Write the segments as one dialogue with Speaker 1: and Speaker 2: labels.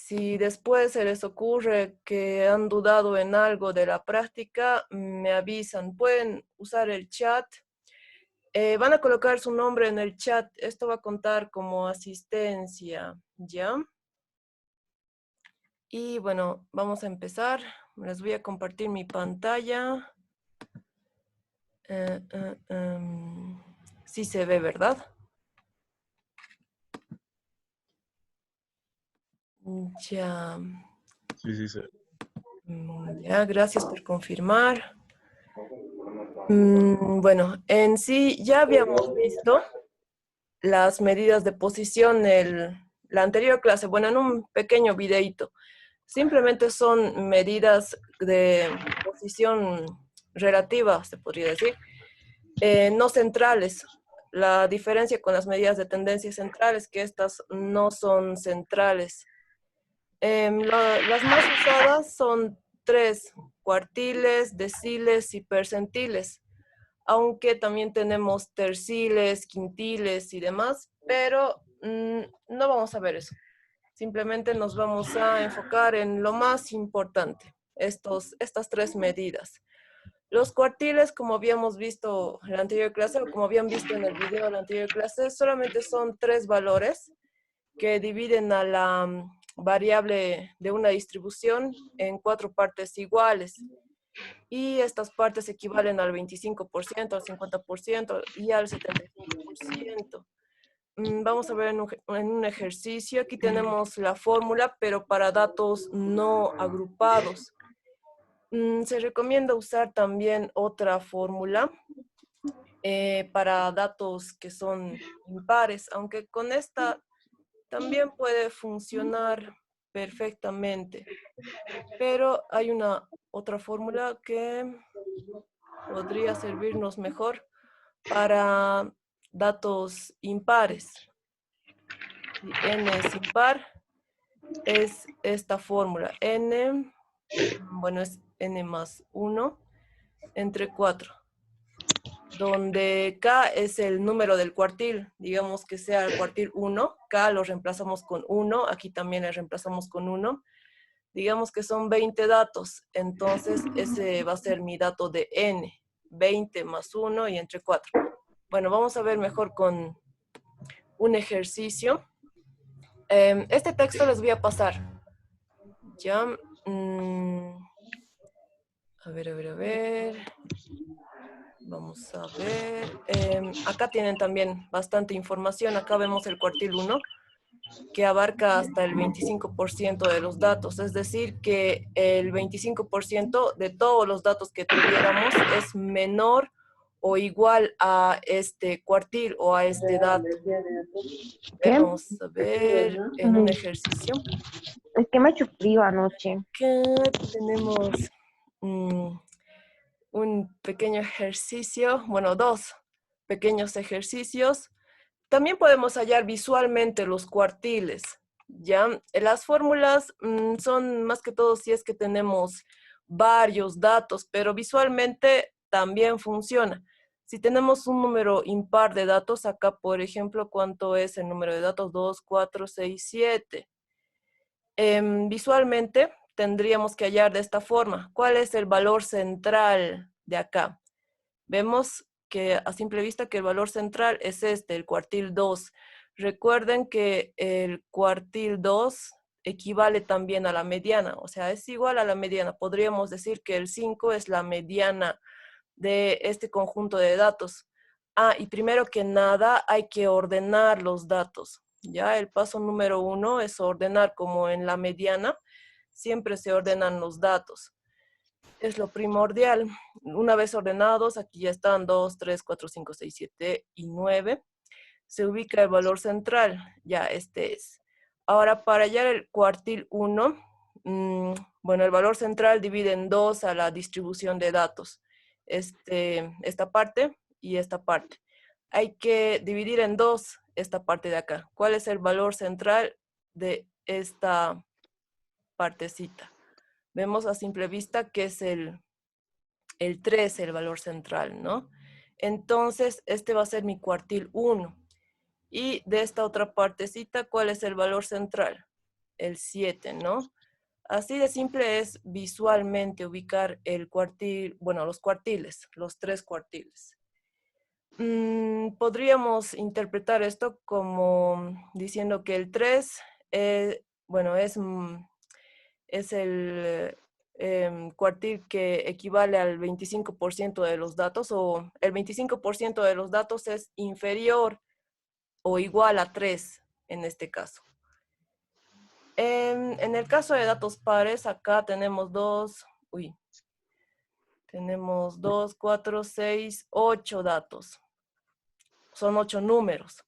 Speaker 1: Si después se les ocurre que han dudado en algo de la práctica, me avisan. Pueden usar el chat. Van a colocar su nombre en el chat. Esto va a contar como asistencia, ¿ya? Y bueno, vamos a empezar. Les voy a compartir mi pantalla. Sí se ve, ¿verdad? Ya.
Speaker 2: Sí, sí, sí.
Speaker 1: Ya, gracias por confirmar. Bueno, en sí ya habíamos visto las medidas de posición la anterior clase, bueno, en un pequeño videíto. Simplemente son medidas de posición relativa, se podría decir, no centrales. La diferencia con las medidas de tendencia central es que estas no son centrales. Las más usadas son tres: cuartiles, deciles y percentiles, aunque también tenemos terciles, quintiles y demás, pero no vamos a ver eso. Simplemente nos vamos a enfocar en lo más importante, estas tres medidas. Los cuartiles, como habíamos visto en la anterior clase, o como habían visto en el video de la anterior clase, solamente son tres valores que dividen a la variable de una distribución en cuatro partes iguales. Y estas partes equivalen al 25%, al 50% y al 75%. Vamos a ver en un ejercicio. Aquí tenemos la fórmula, pero para datos no agrupados. Se recomienda usar también otra fórmula para datos que son impares, aunque con esta también puede funcionar perfectamente. Pero hay una otra fórmula que podría servirnos mejor para datos impares. Si n es impar, es esta fórmula. N, bueno, es n más 1 entre 4, donde k es el número del cuartil. Digamos que sea el cuartil 1, k lo reemplazamos con 1, aquí también le reemplazamos con 1. Digamos que son 20 datos, entonces ese va a ser mi dato de n, 20 más 1 y entre 4. Bueno, vamos a ver mejor con un ejercicio. Este texto les voy a pasar. Ya. A ver. Vamos a ver. Acá tienen también bastante información. Acá vemos el cuartil 1, que abarca hasta el 25% de los datos. Es decir, que el 25% de todos los datos que tuviéramos es menor o igual a este cuartil o a este dato.
Speaker 3: ¿Qué?
Speaker 1: Vamos a ver en un ejercicio.
Speaker 3: Es que me ha hecho frío anoche.
Speaker 1: Que tenemos un pequeño ejercicio, bueno, dos pequeños ejercicios. También podemos hallar visualmente los cuartiles, ¿ya? Las fórmulas son más que todo si es que tenemos varios datos, pero visualmente también funciona. Si tenemos un número impar de datos, acá, por ejemplo, ¿cuánto es el número de datos? 2, 4, 6, 7. Visualmente tendríamos que hallar de esta forma. ¿Cuál es el valor central de acá? Vemos que a simple vista que el valor central es este, el cuartil 2. Recuerden que el cuartil 2 equivale también a la mediana, o sea, es igual a la mediana. Podríamos decir que el 5 es la mediana de este conjunto de datos. Y primero que nada hay que ordenar los datos. Ya el paso número 1 es ordenar, como en la mediana, siempre se ordenan los datos. Es lo primordial. Una vez ordenados, aquí ya están 2, 3, 4, 5, 6, 7 y 9. Se ubica el valor central, ya este es. Ahora, para hallar el cuartil 1, bueno, el valor central divide en 2 a la distribución de datos. Esta parte y esta parte. Hay que dividir en 2 esta parte de acá. ¿Cuál es el valor central de esta partecita? Vemos a simple vista que es el 3, el valor central, ¿no? Entonces, este va a ser mi cuartil 1. Y de esta otra partecita, ¿cuál es el valor central? el 7, ¿no? Así de simple es visualmente ubicar el cuartil, bueno, los cuartiles, los 3 cuartiles. Podríamos interpretar esto como diciendo que el 3, bueno, es el cuartil que equivale al 25% de los datos, o el 25% de los datos es inferior o igual a 3 en este caso. En el caso de datos pares, acá tenemos tenemos 2, 4, 6, 8 datos. Son 8 números.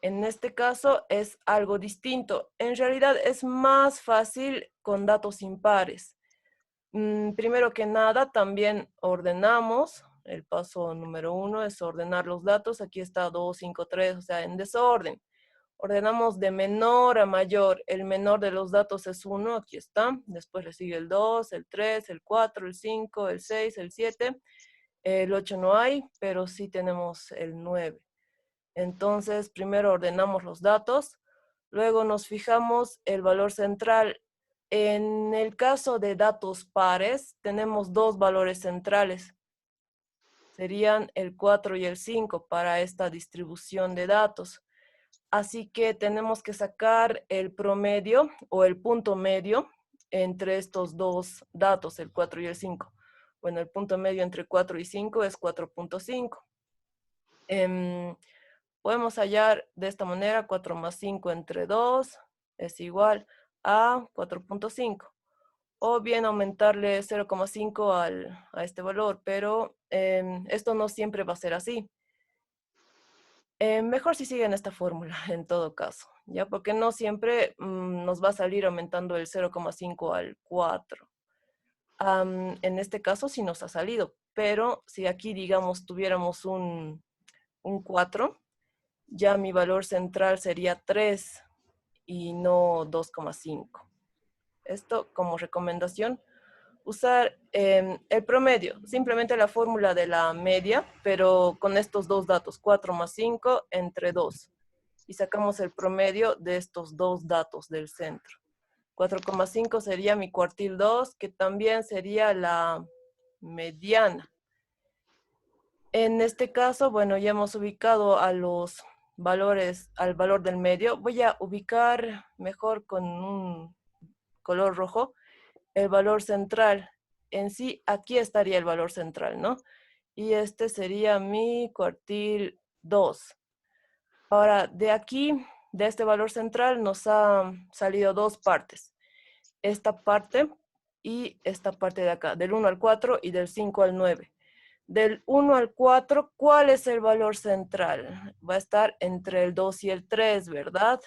Speaker 1: En este caso es algo distinto. En realidad es más fácil con datos impares. Primero que nada, también ordenamos. El paso número 1 es ordenar los datos. Aquí está 2, 5, 3, o sea, en desorden. Ordenamos de menor a mayor. El menor de los datos es 1, aquí está. Después le sigue el 2, el 3, el 4, el 5, el 6, el 7. El 8 no hay, pero sí tenemos el 9. Entonces, primero ordenamos los datos, luego nos fijamos el valor central. En el caso de datos pares, tenemos 2 valores centrales. Serían el 4 y el 5 para esta distribución de datos. Así que tenemos que sacar el promedio o el punto medio entre estos 2 datos, el 4 y el 5. Bueno, el punto medio entre 4 y 5 es 4.5. Podemos hallar de esta manera 4 más 5 entre 2 es igual a 4.5. O bien aumentarle 0,5 a este valor, pero esto no siempre va a ser así. Mejor si siguen esta fórmula en todo caso, ¿ya? Porque no siempre nos va a salir aumentando el 0,5 al 4. En este caso sí nos ha salido, pero si aquí, digamos, tuviéramos un 4, ya mi valor central sería 3 y no 2,5. Esto como recomendación, usar el promedio, simplemente la fórmula de la media, pero con estos 2 datos, 4 más 5 entre 2. Y sacamos el promedio de estos 2 datos del centro. 4,5 sería mi cuartil 2, que también sería la mediana. En este caso, bueno, ya hemos ubicado a los valores, al valor del medio. Voy a ubicar mejor con un color rojo el valor central. En sí, aquí estaría el valor central, ¿no? Y este sería mi cuartil 2. Ahora, de aquí, de este valor central, nos han salido 2 partes. Esta parte y esta parte de acá, del 1 al 4 y del 5 al 9. Del 1 al 4, ¿cuál es el valor central? Va a estar entre el 2 y el 3, ¿verdad?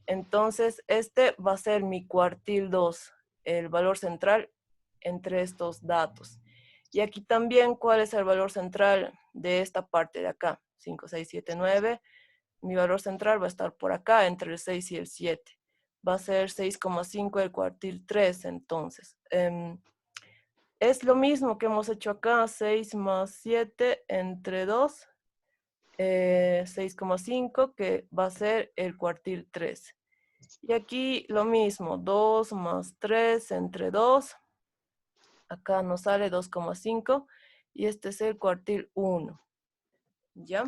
Speaker 1: Entonces este va a ser mi cuartil 2, el valor central entre estos datos. Y aquí también, ¿cuál es el valor central de esta parte de acá? 5, 6, 7, 9. Mi valor central va a estar por acá, entre el 6 y el 7. Va a ser 6,5 el cuartil 3, entonces. Es lo mismo que hemos hecho acá, 6 más 7 entre 2, 6,5, que va a ser el cuartil 3. Y aquí lo mismo, 2 más 3 entre 2, acá nos sale 2,5, y este es el cuartil 1. ¿Ya?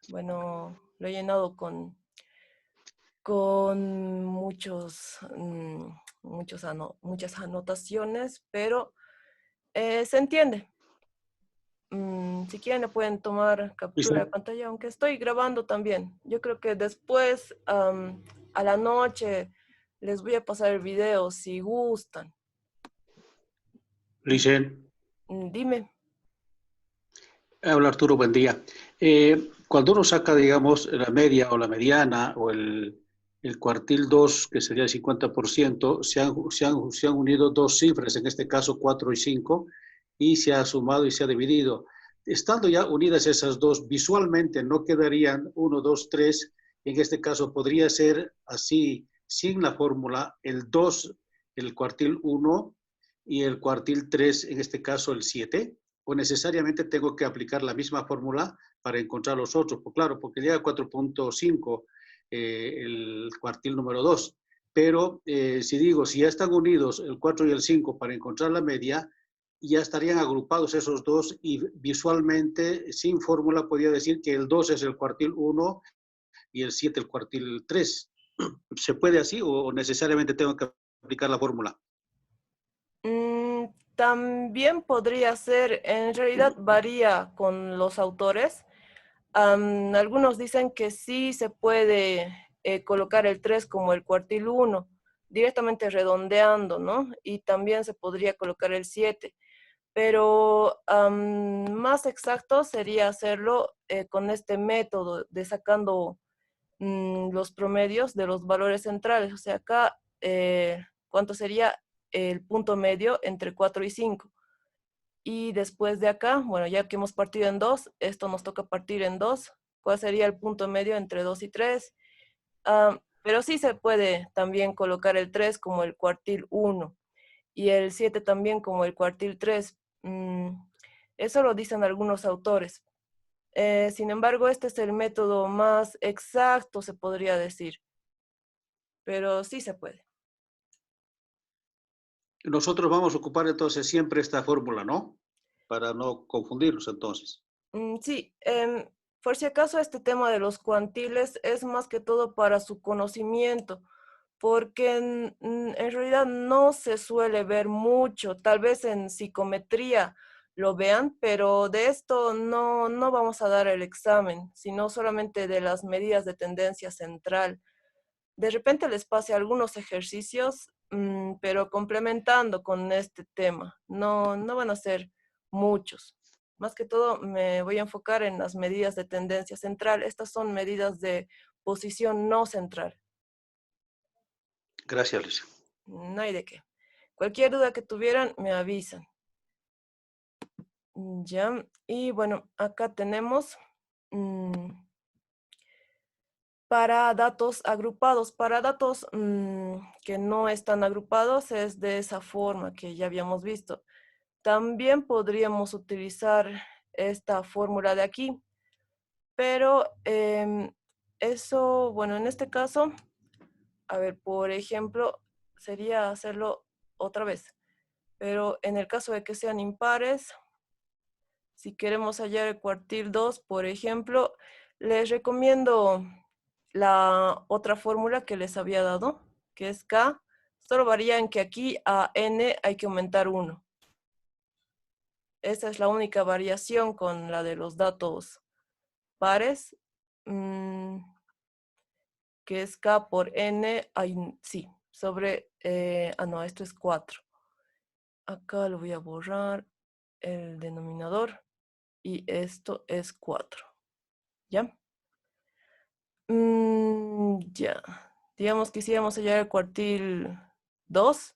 Speaker 1: Bueno, lo he llenado con muchas anotaciones, pero se entiende. Si quieren le pueden tomar captura de
Speaker 2: Listo.
Speaker 1: pantalla, aunque estoy grabando también. Yo creo que después, a la noche, les voy a pasar el video si gustan.
Speaker 2: Licen,
Speaker 1: Dime.
Speaker 2: habla Arturo, buen día. Cuando uno saca, digamos, la media o la mediana o el cuartil 2, que sería el 50%, se han unido dos cifras, en este caso 4 y 5, y se ha sumado y se ha dividido. Estando ya unidas esas dos, visualmente no quedarían 1, 2, 3. En este caso podría ser así, sin la fórmula, el 2, el cuartil 1, y el cuartil 3, en este caso el 7, o necesariamente tengo que aplicar la misma fórmula para encontrar los otros. Pues claro, porque llega a 4.5 el cuartil número 2, pero si digo, si ya están unidos el 4 y el 5 para encontrar la media, ya estarían agrupados esos dos y visualmente, sin fórmula, podría decir que el 2 es el cuartil 1 y el 7 el cuartil 3. ¿Se puede así o necesariamente tengo que aplicar la fórmula?
Speaker 1: También podría ser, en realidad varía con los autores. Algunos dicen que sí se puede colocar el 3 como el cuartil 1, directamente redondeando, ¿no? Y también se podría colocar el 7, pero más exacto sería hacerlo con este método de sacando los promedios de los valores centrales. O sea, acá, ¿cuánto sería el punto medio entre 4 y 5? Y después de acá, bueno, ya que hemos partido en 2, esto nos toca partir en 2. ¿Cuál sería el punto medio entre 2 y 3? Pero sí se puede también colocar el 3 como el cuartil 1 y el 7 también como el cuartil 3. Eso lo dicen algunos autores. Sin embargo, este es el método más exacto, se podría decir, pero sí se puede.
Speaker 2: Nosotros vamos a ocupar entonces siempre esta fórmula, ¿no? Para no confundirnos entonces.
Speaker 1: Sí, por si acaso este tema de los cuantiles es más que todo para su conocimiento, porque en realidad no se suele ver mucho, tal vez en psicometría lo vean, pero de esto no vamos a dar el examen, sino solamente de las medidas de tendencia central. De repente les pase algunos ejercicios, pero complementando con este tema. No van a ser muchos. Más que todo me voy a enfocar en las medidas de tendencia central. Estas son medidas de posición no central.
Speaker 2: Gracias, Luis.
Speaker 1: No hay de qué. Cualquier duda que tuvieran, me avisan. Ya, y bueno, acá tenemos para datos agrupados. Para datos que no están agrupados es de esa forma que ya habíamos visto. También podríamos utilizar esta fórmula de aquí, pero eso, bueno, en este caso, a ver, por ejemplo, sería hacerlo otra vez. Pero en el caso de que sean impares, si queremos hallar el cuartil 2, por ejemplo, les recomiendo la otra fórmula que les había dado, que es K. Solo varía en que aquí a N hay que aumentar 1. Esa es la única variación con la de los datos pares, que es K por N, sí, sobre, no, esto es 4. Acá lo voy a borrar el denominador y esto es 4. ¿Ya? Ya. Digamos que quisiéramos hallar el cuartil 2,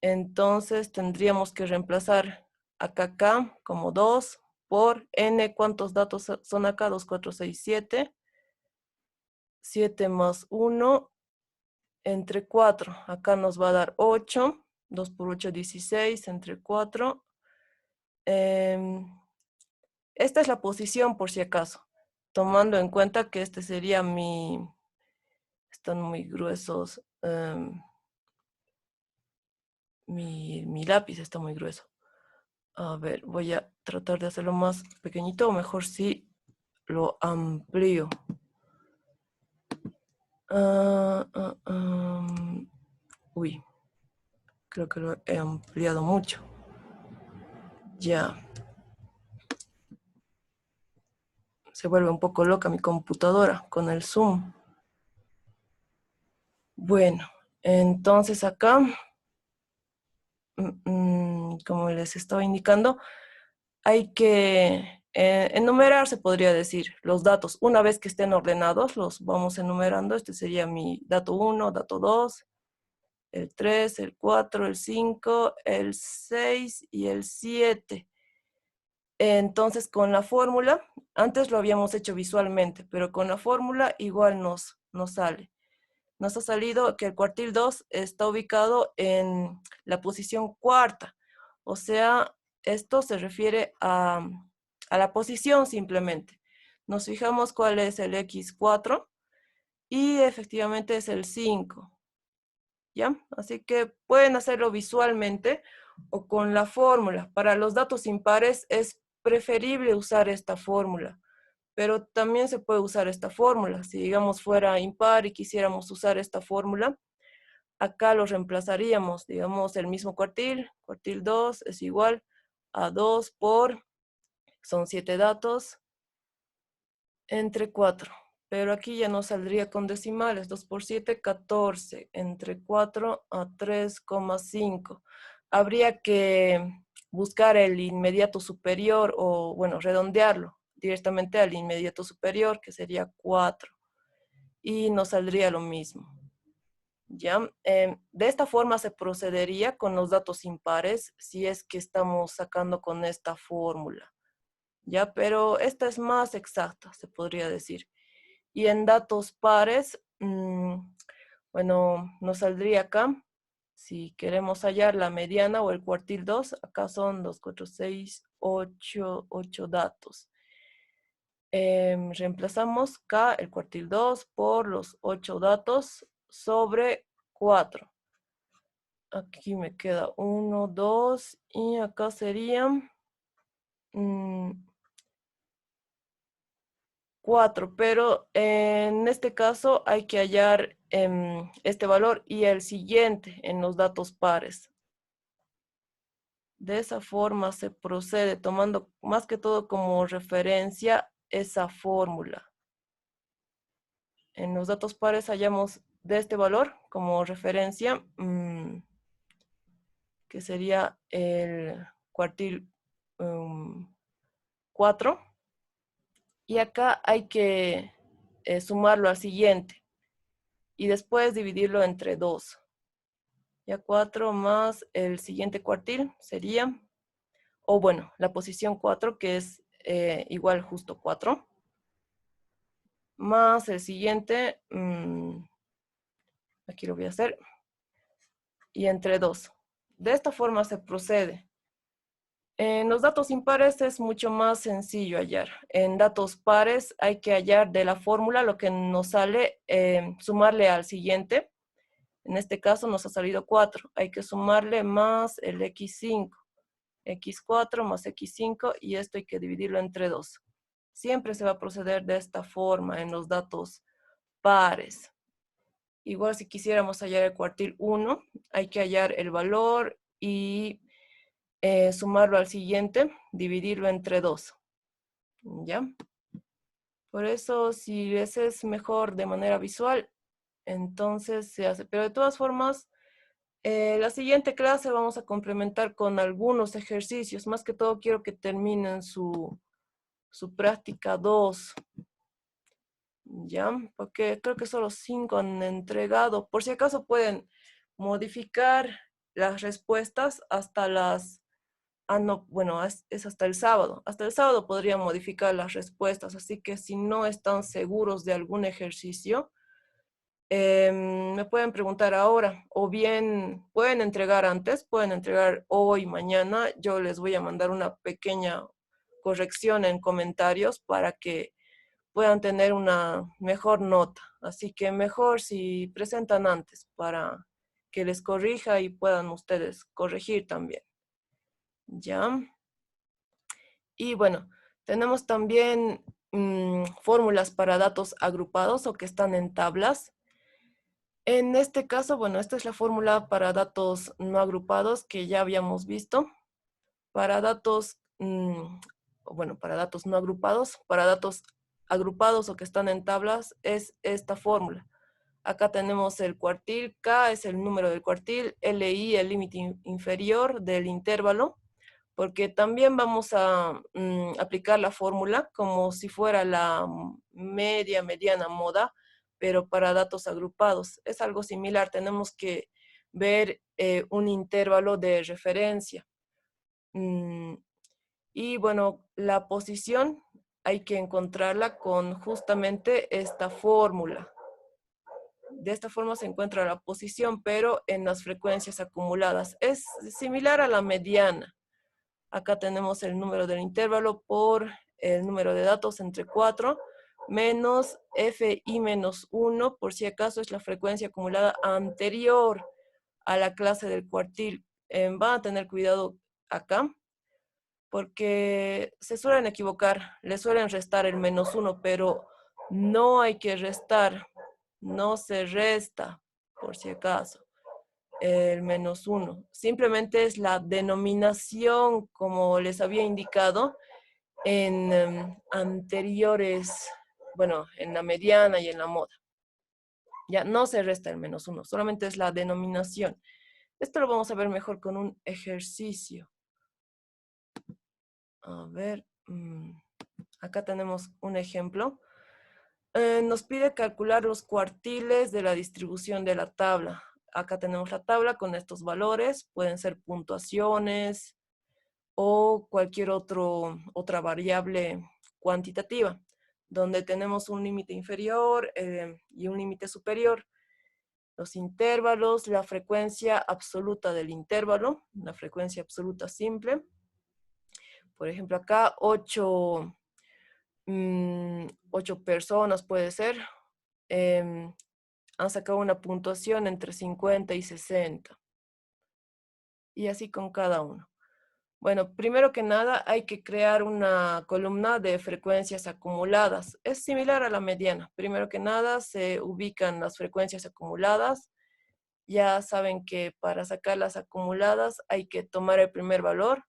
Speaker 1: entonces tendríamos que reemplazar acá K como 2 por N. ¿Cuántos datos son acá? 2, 4, 6, 7. 7 más 1 entre 4. Acá nos va a dar 8. 2 por 8, 16 entre 4. Esta es la posición por si acaso, tomando en cuenta que este sería mi... Están muy gruesos. Mi lápiz está muy grueso. A ver, voy a tratar de hacerlo más pequeñito, o mejor si lo amplío. Uy, creo que lo he ampliado mucho. Ya. Se vuelve un poco loca mi computadora con el zoom. Bueno, entonces acá, como les estaba indicando, hay que enumerar, se podría decir, los datos. Una vez que estén ordenados, los vamos enumerando. Este sería mi dato 1, dato 2, el 3, el 4, el 5, el 6 y el 7. Entonces, con la fórmula, antes lo habíamos hecho visualmente, pero con la fórmula igual nos sale. Nos ha salido que el cuartil 2 está ubicado en la posición cuarta. O sea, esto se refiere a la posición simplemente. Nos fijamos cuál es el X4 y efectivamente es el 5. ¿ya? Así que pueden hacerlo visualmente o con la fórmula. Para los datos impares es preferible usar esta fórmula, pero también se puede usar esta fórmula. Si digamos fuera impar y quisiéramos usar esta fórmula, acá lo reemplazaríamos, digamos el mismo cuartil 2 es igual a 2 por, son 7 datos, entre 4. Pero aquí ya no saldría con decimales. 2 por 7, 14. Entre 4 a 3,5. Habría que buscar el inmediato superior o, bueno, redondearlo directamente al inmediato superior, que sería 4. Y nos saldría lo mismo. ¿Ya? De esta forma se procedería con los datos impares si es que estamos sacando con esta fórmula. ¿Ya? Pero esta es más exacta, se podría decir. Y en datos pares, bueno, nos saldría acá, si queremos hallar la mediana o el cuartil 2, acá son 2, 4, 6, 8 datos. Reemplazamos K, el cuartil 2, por los 8 datos sobre 4. Aquí me queda 1, 2, y acá serían 4, pero en este caso hay que hallar este valor y el siguiente en los datos pares. De esa forma se procede tomando más que todo como referencia esa fórmula. En los datos pares hallamos de este valor como referencia, que sería el cuartil 4. Y acá hay que sumarlo al siguiente. Y después dividirlo entre 2. Ya 4 más el siguiente cuartil sería, o bueno, la posición 4, que es igual justo 4, más el siguiente, aquí lo voy a hacer, y entre 2. De esta forma se procede. En los datos impares es mucho más sencillo hallar. En datos pares hay que hallar de la fórmula lo que nos sale, sumarle al siguiente. En este caso nos ha salido 4. Hay que sumarle más el x5. x4 más x5 y esto hay que dividirlo entre 2. Siempre se va a proceder de esta forma en los datos pares. Igual si quisiéramos hallar el cuartil 1, hay que hallar el valor y sumarlo al siguiente, dividirlo entre 2. ¿Ya? Por eso si ese es mejor de manera visual, entonces se hace. Pero de todas formas, la siguiente clase vamos a complementar con algunos ejercicios. Más que todo quiero que terminen su práctica 2. ¿Ya? Porque creo que solo 5 han entregado. Por si acaso pueden modificar las respuestas hasta las... Ah, no, bueno, es hasta el sábado. Hasta el sábado podrían modificar las respuestas. Así que si no están seguros de algún ejercicio, me pueden preguntar ahora, o bien pueden entregar antes, pueden entregar hoy, mañana. Yo les voy a mandar una pequeña corrección en comentarios para que puedan tener una mejor nota. Así que mejor si presentan antes para que les corrija y puedan ustedes corregir también. ¿Ya? Y bueno, tenemos también fórmulas para datos agrupados o que están en tablas. En este caso, bueno, esta es la fórmula para datos no agrupados que ya habíamos visto. Para datos, bueno, para datos no agrupados, para datos agrupados o que están en tablas, es esta fórmula. Acá tenemos el cuartil, K es el número del cuartil, LI el límite inferior del intervalo, porque también vamos a aplicar la fórmula como si fuera la media, mediana, moda, pero para datos agrupados. Es algo similar, tenemos que ver un intervalo de referencia. Y bueno, la posición hay que encontrarla con justamente esta fórmula. De esta forma se encuentra la posición, pero en las frecuencias acumuladas. Es similar a la mediana. Acá tenemos el número del intervalo por el número de datos entre 4 menos FI menos 1, por si acaso es la frecuencia acumulada anterior a la clase del cuartil, van a tener cuidado acá, porque se suelen equivocar, le suelen restar el -1, pero no hay que restar, no se resta, por si acaso, el -1. Simplemente es la denominación, como les había indicado en anteriores, bueno, en la mediana y en la moda. Ya no se resta el -1, solamente es la denominación. Esto lo vamos a ver mejor con un ejercicio. A ver, acá tenemos un ejemplo. Nos pide calcular los cuartiles de la distribución de la tabla. Acá tenemos la tabla con estos valores. Pueden ser puntuaciones o cualquier otra variable cuantitativa, donde tenemos un límite inferior y un límite superior. Los intervalos, la frecuencia absoluta del intervalo, la frecuencia absoluta simple. Por ejemplo, acá 8 personas puede ser, han sacado una puntuación entre 50 y 60. Y así con cada uno. Bueno, primero que nada hay que crear una columna de frecuencias acumuladas. Es similar a la mediana. Primero que nada se ubican las frecuencias acumuladas. Ya saben que para sacar las acumuladas hay que tomar el primer valor,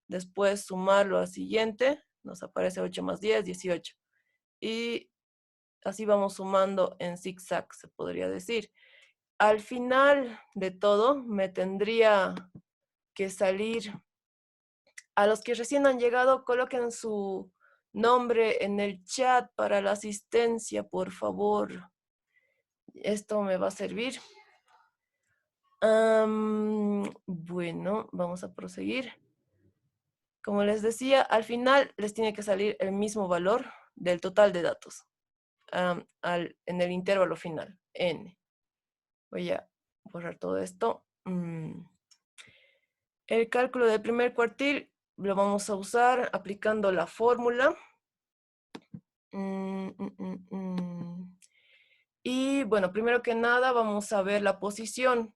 Speaker 1: después sumarlo al siguiente, nos aparece 8 más 10, 18. Y así vamos sumando en zigzag, se podría decir. Al final de todo, me tendría que salir. A los que recién han llegado, coloquen su nombre en el chat para la asistencia, por favor. Esto me va a servir. Bueno, vamos a proseguir. Como les decía, al final les tiene que salir el mismo valor del total de datos en el intervalo final, n. Voy a borrar todo esto. El cálculo del primer cuartil lo vamos a usar aplicando la fórmula. Y bueno, primero que nada vamos a ver la posición.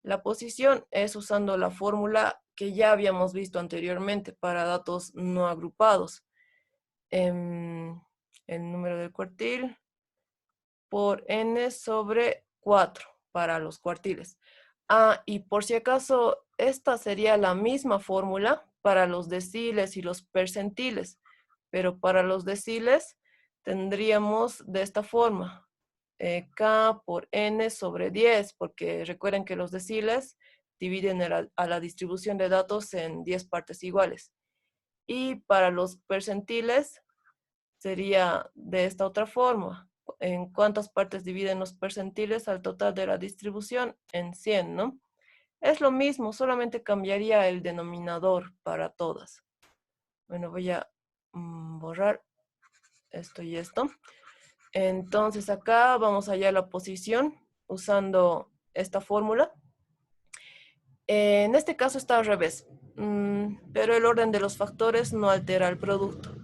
Speaker 1: La posición es usando la fórmula que ya habíamos visto anteriormente para datos no agrupados. El número del cuartil por n sobre 4 para los cuartiles. Y por si acaso, esta sería la misma fórmula para los deciles y los percentiles, pero para los deciles tendríamos de esta forma, k por n sobre 10, porque recuerden que los deciles dividen a la distribución de datos en 10 partes iguales. Y para los percentiles sería de esta otra forma. ¿En cuántas partes dividen los percentiles al total de la distribución? En 100, ¿no? Es lo mismo, solamente cambiaría el denominador para todas. Bueno, voy a borrar esto y esto. Entonces acá vamos a hallar la posición usando esta fórmula. En este caso está al revés, pero el orden de los factores no altera el producto.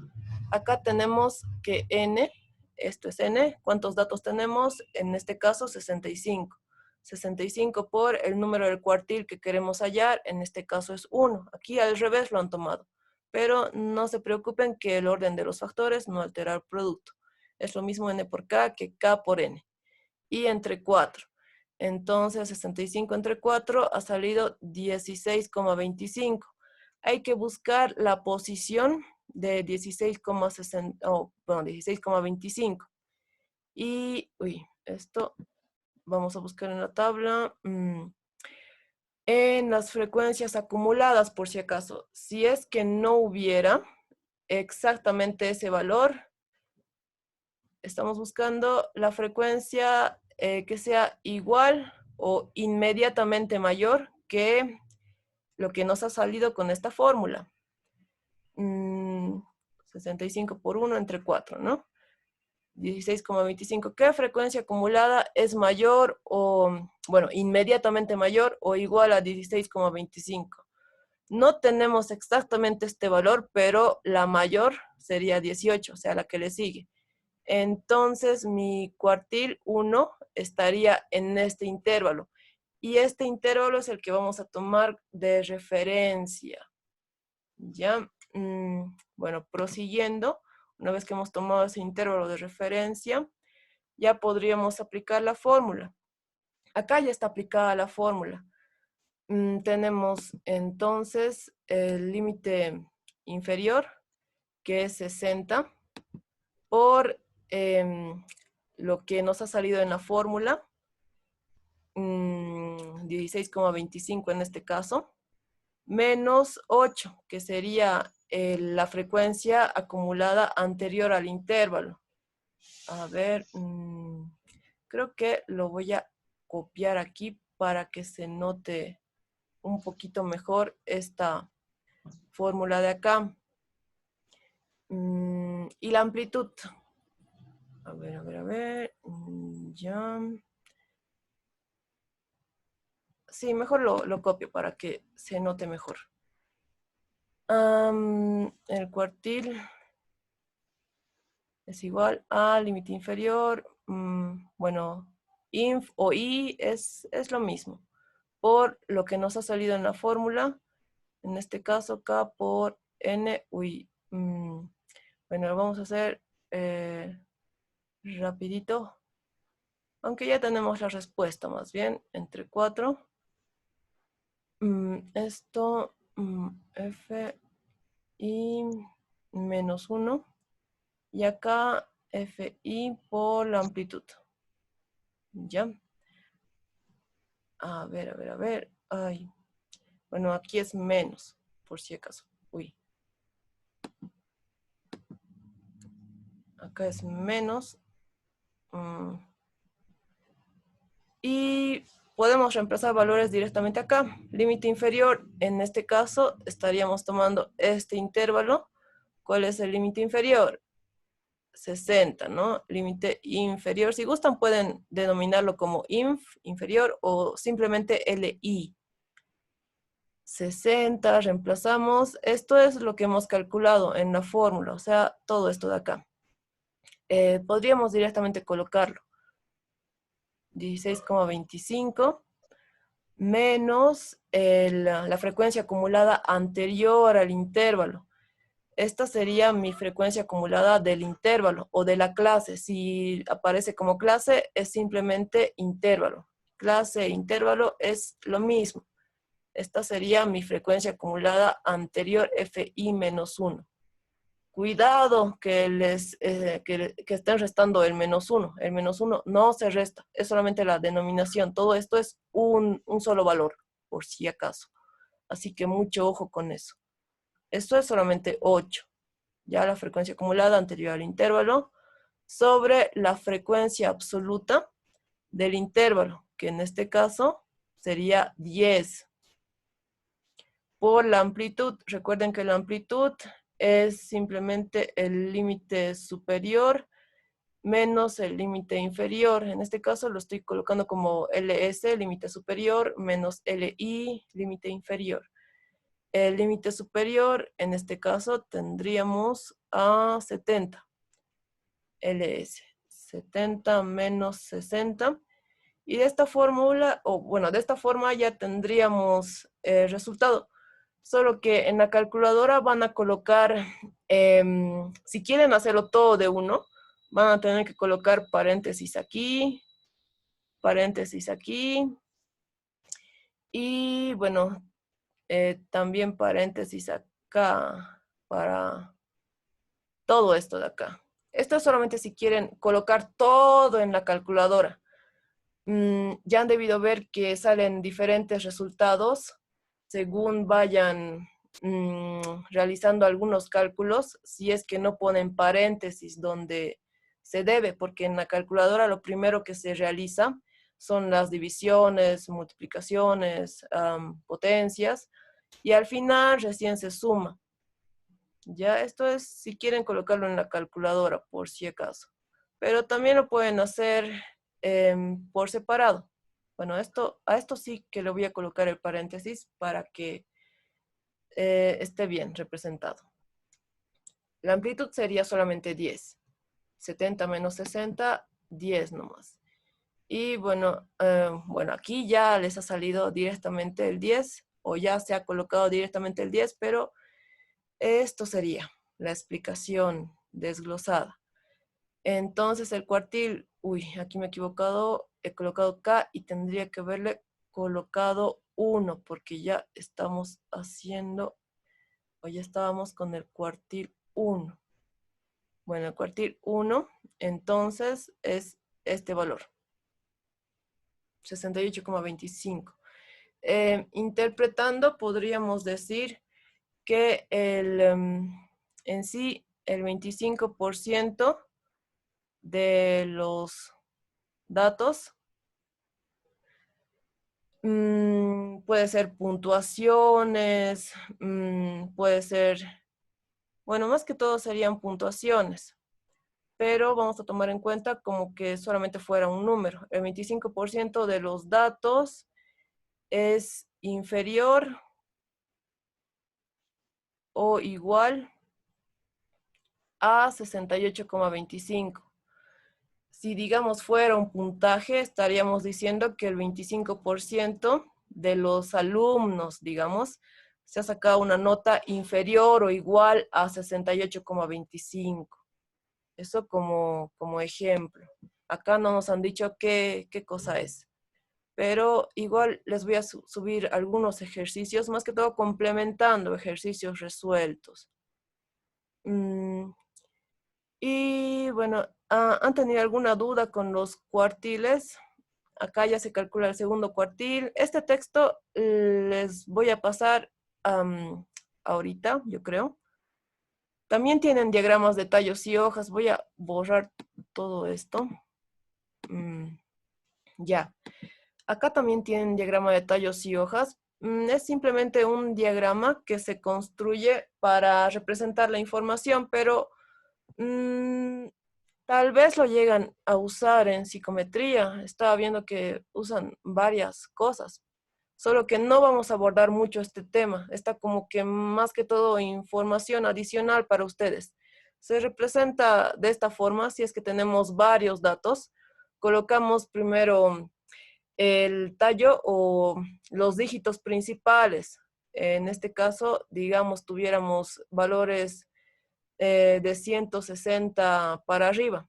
Speaker 1: Acá tenemos que n, esto es n, ¿cuántos datos tenemos? En este caso 65. 65 por el número del cuartil que queremos hallar, en este caso es 1. Aquí al revés lo han tomado, pero no se preocupen que el orden de los factores no altera el producto. Es lo mismo n por k que k por n. Y entre 4. Entonces 65 entre 4 ha salido 16,25. Hay que buscar la posición de 16,25. Y, esto vamos a buscar en la tabla. En las frecuencias acumuladas, por si acaso. Si es que no hubiera exactamente ese valor, estamos buscando la frecuencia que sea igual o inmediatamente mayor que lo que nos ha salido con esta fórmula. 65 por 1 entre 4, ¿no? 16,25. ¿Qué frecuencia acumulada es mayor o, bueno, inmediatamente mayor o igual a 16,25? No tenemos exactamente este valor, pero la mayor sería 18, o sea, la que le sigue. Entonces, mi cuartil 1 estaría en este intervalo. y este intervalo es el que vamos a tomar de referencia. ¿Ya? Bueno, prosiguiendo, una vez que hemos tomado ese intervalo de referencia, ya podríamos aplicar la fórmula. Acá ya está aplicada la fórmula. Tenemos entonces el límite inferior, que es 60, por lo que nos ha salido en la fórmula, 16,25 en este caso, menos 8, que sería la frecuencia acumulada anterior al intervalo. A ver, creo que lo voy a copiar aquí para que se note un poquito mejor esta fórmula de acá. Y la amplitud. A ver. Ya. Sí, mejor lo copio para que se note mejor. El cuartil es igual a límite inferior. Bueno, inf o i es lo mismo. Por lo que nos ha salido en la fórmula, en este caso K por N, bueno, lo vamos a hacer rapidito, aunque ya tenemos la respuesta más bien, entre 4. Esto, F y menos 1, y acá Fi por la amplitud. ¿Ya? A ver. Ay. Bueno, aquí es menos, por si acaso. Acá es menos. Y podemos reemplazar valores directamente acá. Límite inferior, en este caso, estaríamos tomando este intervalo. ¿Cuál es el límite inferior? 60, ¿no? Límite inferior. Si gustan, pueden denominarlo como inferior, o simplemente LI. 60, reemplazamos. Esto es lo que hemos calculado en la fórmula, o sea, todo esto de acá. Podríamos directamente colocarlo. 16,25 menos la frecuencia acumulada anterior al intervalo. Esta sería mi frecuencia acumulada del intervalo o de la clase. Si aparece como clase, es simplemente intervalo. Clase e intervalo es lo mismo. Esta sería mi frecuencia acumulada anterior Fi menos 1. Cuidado que estén restando el menos 1. El menos 1 no se resta, es solamente la denominación. Todo esto es un solo valor, por si acaso. Así que mucho ojo con eso. Esto es solamente 8. Ya la frecuencia acumulada anterior al intervalo sobre la frecuencia absoluta del intervalo, que en este caso sería 10. Por la amplitud, recuerden que la amplitud es simplemente el límite superior menos el límite inferior. En este caso lo estoy colocando como LS, límite superior, menos LI, límite inferior. El límite superior, en este caso, tendríamos a 70. LS. 70 menos 60. Y de esta fórmula, de esta forma ya tendríamos el resultado. Solo que en la calculadora van a colocar, si quieren hacerlo todo de uno, van a tener que colocar paréntesis aquí, y bueno, también paréntesis acá para todo esto de acá. Esto es solamente si quieren colocar todo en la calculadora. Ya han debido ver que salen diferentes resultados según vayan realizando algunos cálculos, si es que no ponen paréntesis donde se debe, porque en la calculadora lo primero que se realiza son las divisiones, multiplicaciones, potencias, y al final recién se suma. Ya, esto es si quieren colocarlo en la calculadora, por si acaso. Pero también lo pueden hacer por separado. Bueno, a esto sí que le voy a colocar el paréntesis para que esté bien representado. La amplitud sería solamente 10. 70 menos 60, 10 nomás. Y bueno, bueno, aquí ya les ha salido directamente el 10 o ya se ha colocado directamente el 10, pero esto sería la explicación desglosada. Entonces el cuartil, uy, aquí me he equivocado, he colocado K y tendría que haberle colocado 1 porque ya estamos haciendo, o ya estábamos con el cuartil 1. Bueno, el cuartil 1, entonces es este valor, 68,25. Interpretando, podríamos decir que en sí el 25% de los datos puede ser puntuaciones, puede ser, bueno, más que todo serían puntuaciones, pero vamos a tomar en cuenta como que solamente fuera un número. El 25% de los datos es inferior o igual a 68,25. Si digamos fuera un puntaje, estaríamos diciendo que el 25% de los alumnos, digamos, se ha sacado una nota inferior o igual a 68,25. Eso como ejemplo. Acá no nos han dicho qué cosa es. Pero igual les voy a subir algunos ejercicios, más que todo complementando ejercicios resueltos. Y bueno, ¿han tenido alguna duda con los cuartiles? Acá ya se calcula el segundo cuartil. Este texto les voy a pasar ahorita, yo creo. También tienen diagramas de tallos y hojas. Voy a borrar todo esto. Ya. Acá también tienen diagrama de tallos y hojas. Es simplemente un diagrama que se construye para representar la información, pero tal vez lo llegan a usar en psicometría. Estaba viendo que usan varias cosas, solo que no vamos a abordar mucho este tema. Está como que más que todo información adicional para ustedes. Se representa de esta forma, si es que tenemos varios datos, colocamos primero el tallo o los dígitos principales. En este caso, digamos, tuviéramos valores de 160 para arriba,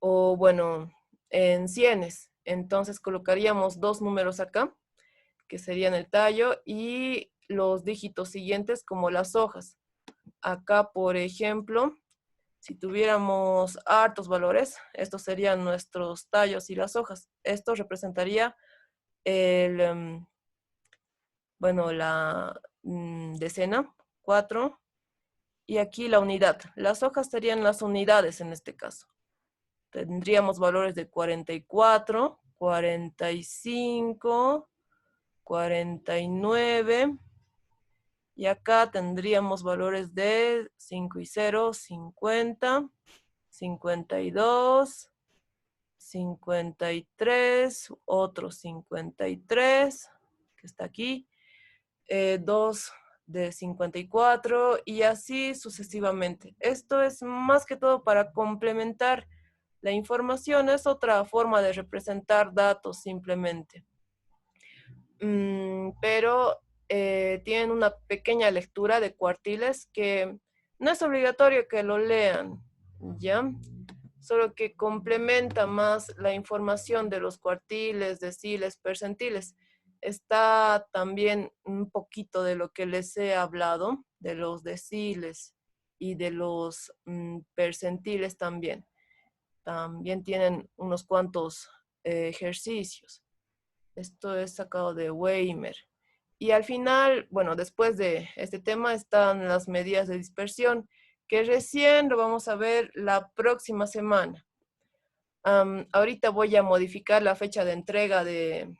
Speaker 1: o bueno, en cienes. Entonces colocaríamos dos números acá, que serían el tallo, y los dígitos siguientes como las hojas. Acá, por ejemplo, si tuviéramos hartos valores, estos serían nuestros tallos y las hojas. Esto representaría el, bueno, la decena, 4, y aquí la unidad. Las hojas serían las unidades en este caso. Tendríamos valores de 44, 45, 49. Y acá tendríamos valores de 5 y 0, 50, 52, 53, otro 53, que está aquí, 2 de 54 y así sucesivamente. Esto es más que todo para complementar la información, es otra forma de representar datos simplemente. Pero tienen una pequeña lectura de cuartiles que no es obligatorio que lo lean, ¿ya? Solo que complementa más la información de los cuartiles, deciles, percentiles. Está también un poquito de lo que les he hablado, de los deciles y de los percentiles también. También tienen unos cuantos ejercicios. Esto es sacado de Weimer. Y al final, bueno, después de este tema están las medidas de dispersión, que recién lo vamos a ver la próxima semana. Ahorita voy a modificar la fecha de entrega de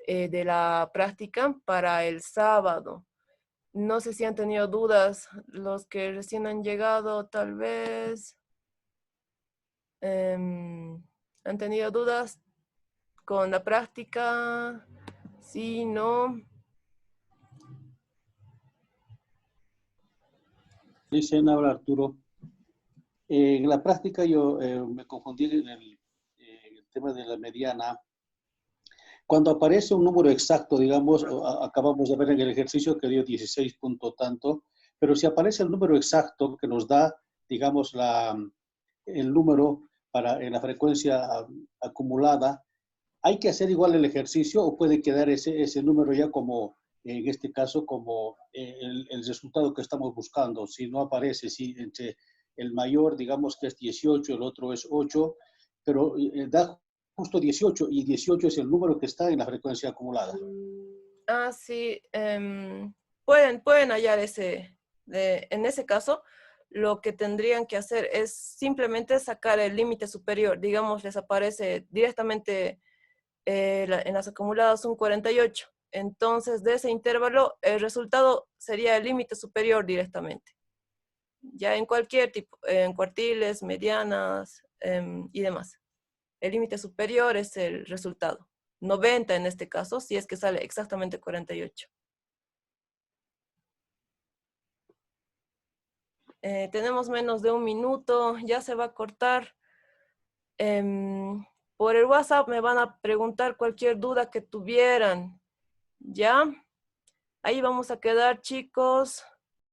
Speaker 1: la práctica para el sábado. No sé si han tenido dudas los que recién han llegado, tal vez. ¿Han tenido dudas con la práctica? Sí, no.
Speaker 2: Dicen, habla Arturo. En la práctica yo me confundí en el tema de la mediana, cuando aparece un número exacto, digamos, acabamos de ver en el ejercicio que dio 16 punto tanto, pero si aparece el número exacto que nos da, digamos, el número en la frecuencia acumulada, ¿hay que hacer igual el ejercicio o puede quedar ese número ya como, en este caso, como el resultado que estamos buscando? Si no aparece, si entre el mayor, digamos que es 18, el otro es 8, pero da justo 18 y 18 es el número que está en la frecuencia acumulada.
Speaker 1: Ah, sí. Pueden hallar en ese caso, lo que tendrían que hacer es simplemente sacar el límite superior. Digamos, les aparece directamente en las acumuladas un 48. Entonces, de ese intervalo, el resultado sería el límite superior directamente. Ya en cualquier tipo, en cuartiles, medianas y demás. El límite superior es el resultado. 90 en este caso, si es que sale exactamente 48. Tenemos menos de un minuto, ya se va a cortar. Por el WhatsApp me van a preguntar cualquier duda que tuvieran. ¿Ya? Ahí vamos a quedar, chicos.